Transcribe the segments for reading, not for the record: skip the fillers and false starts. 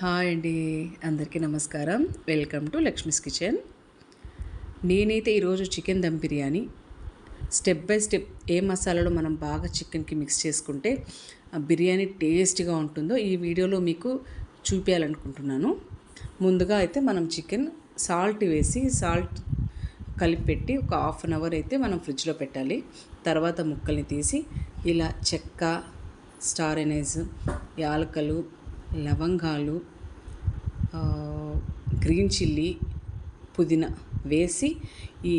Hi అండి, అందరికీ నమస్కారం. Welcome to Lakshmi's kitchen. నేనైతే ఈరోజు chicken dum biryani step by step ఏ మసాలాలో మనం బాగా చికెన్కి మిక్స్ చేసుకుంటే ఆ బిర్యానీ టేస్ట్గా ఉంటుందో ఈ వీడియోలో మీకు చూపించాలనుకుంటున్నాను. ముందుగా అయితే మనం చికెన్ సాల్ట్ కలిపి పెట్టి ఒక హాఫ్ అన్ అవర్ అయితే మనం ఫ్రిడ్జ్లో పెట్టాలి. తర్వాత ముక్కల్ని తీసి ఇలా చెక్క, స్టార్ ఎనైస్, యాలకలు, లవంగాలు, గ్రీన్ చిల్లీ, పుదీనా వేసి ఈ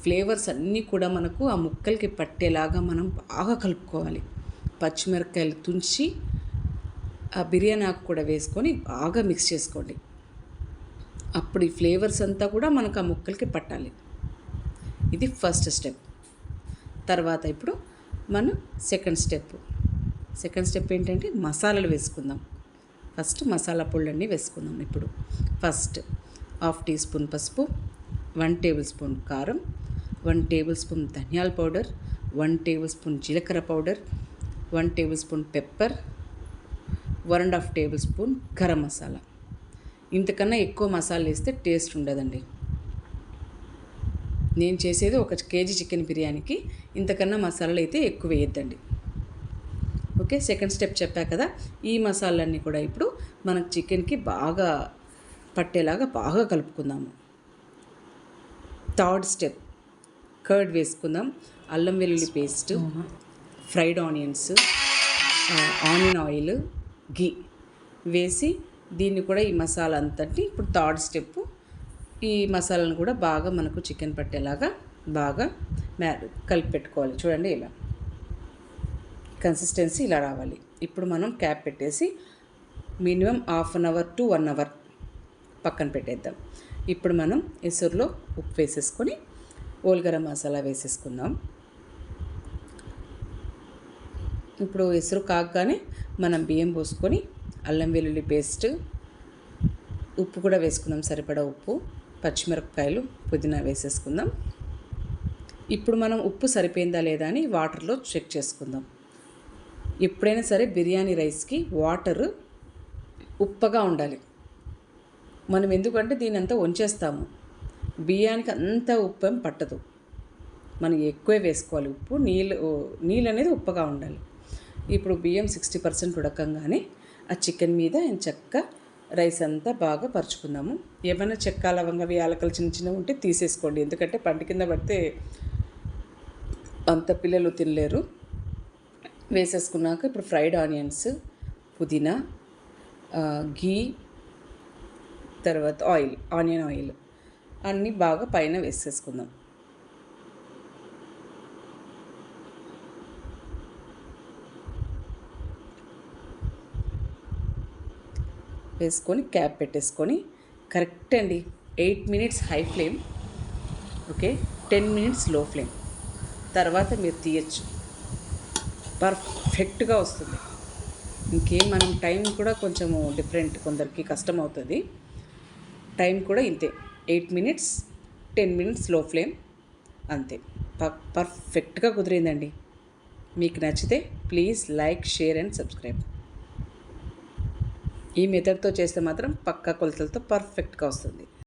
ఫ్లేవర్స్ అన్నీ కూడా మనకు ఆ ముక్కలకి పట్టేలాగా మనం బాగా కలుపుకోవాలి. పచ్చిమిరపకాయలు తుంచి ఆ బిర్యానీ ఆకు కూడా వేసుకొని బాగా మిక్స్ చేసుకోండి. అప్పుడు ఈ ఫ్లేవర్స్ అంతా కూడా మనకు ఆ ముక్కలకి పట్టాలి. ఇది ఫస్ట్ స్టెప్. తర్వాత ఇప్పుడు మనం సెకండ్ స్టెప్ ఏంటంటే మసాలాలు వేసుకుందాం. ఫస్ట్ మసాలా పొళ్ళన్నీ వేసుకుందాం. ఇప్పుడు ఫస్ట్ 1/2 టీ స్పూన్ పసుపు, 1 టేబుల్ స్పూన్ కారం, 1 టేబుల్ స్పూన్ ధనియాల పౌడర్, 1 టేబుల్ స్పూన్ జీలకర్ర powder, 1 table spoon pepper, 1.5 table spoon garam masala. ఇంతకన్నా ఎక్కువ మసాలా వేస్తే టేస్ట్ ఉండదండి. నేను చేసేది 1 కేజీ చికెన్ బిర్యానీకి ఇంతకన్నా మసాలాలు అయితే ఎక్కువ వేయద్దండి. ఓకే, సెకండ్ స్టెప్ చెప్పా కదా. ఈ మసాలాలన్నీ కూడా ఇప్పుడు మనకు చికెన్కి బాగా పట్టేలాగా బాగా కలుపుకుందాము. థర్డ్ స్టెప్ కర్డ్ వేసుకుందాం. అల్లం వెల్లుల్లి paste, fried onions, onion oil, ghee వేసి దీన్ని కూడా ఈ మసాలా అంతటి ఇప్పుడు థర్డ్ స్టెప్ ఈ మసాలాను కూడా బాగా మనకు చికెన్ పట్టేలాగా బాగా కలిపి పెట్టుకోవాలి. చూడండి, ఇలా కన్సిస్టెన్సీ ఇలా రావాలి. ఇప్పుడు మనం క్యాప్ పెట్టేసి మినిమం 1/2 అవర్ టు 1 అవర్ పక్కన పెట్టేద్దాం. ఇప్పుడు మనం ఎసురులో ఉప్పు వేసేసుకొని గరం మసాలా వేసేసుకుందాం. ఇప్పుడు ఎసురు కాగానే మనం బియ్యం పోసుకొని అల్లం వెల్లుల్లి పేస్ట్, ఉప్పు కూడా వేసుకుందాం, సరిపడా ఉప్పు, పచ్చిమిరపకాయలు, పుదీనా వేసేసుకుందాం. ఇప్పుడు మనం ఉప్పు సరిపోయిందా లేదా అని వాటర్లో చెక్ చేసుకుందాం. ఎప్పుడైనా సరే బిర్యానీ రైస్కి వాటర్ ఉప్పగా ఉండాలి. మనం ఎందుకంటే దీని అంతా వంచేస్తాము, బియ్యానికి అంత ఉప్పు ఏం పట్టదు. మనం ఎక్కువే వేసుకోవాలి ఉప్పు. నీళ్ళు అనేది ఉప్పగా ఉండాలి. ఇప్పుడు బియ్యం 60% ఉడకంగానే ఆ చికెన్ మీద చక్క రైస్ అంతా బాగా పరుచుకుందాము. ఏమైనా చెక్క, లవంగవి, యాలకలు చిన్న చిన్నవి ఉంటే తీసేసుకోండి, ఎందుకంటే పంట కింద పడితే అంత పిల్లలు తినలేరు. వేసేసుకున్నాక ఇప్పుడు ఫ్రైడ్ ఆనియన్స్, పుదీనా, ఘీ, తర్వాత ఆనియన్ ఆయిల్ అన్నీ బాగా పైన వేసేసుకుందాం. వేసుకొని క్యాప్ పెట్టేసుకొని కరెక్ట్ అండి 8 minutes high flame, okay, 10 minutes లో ఫ్లేమ్. తర్వాత మీరు తీయచ్చు, పర్ఫెక్ట్గా వస్తుంది. ఇంకేం మనం టైం కూడా కొంచెము డిఫరెంట్, కొందరికి కష్టం అవుతుంది. టైం కూడా ఇంతే, 8 మినిట్స్, 10 మినిట్స్ లో ఫ్లేమ్, అంతే. పర్ఫెక్ట్గా కుదిరిందండి. మీకు నచ్చితే please like, share and subscribe. ఈ మెథడ్తో చేస్తే మాత్రం పక్కా కొలతలతో పర్ఫెక్ట్గా వస్తుంది.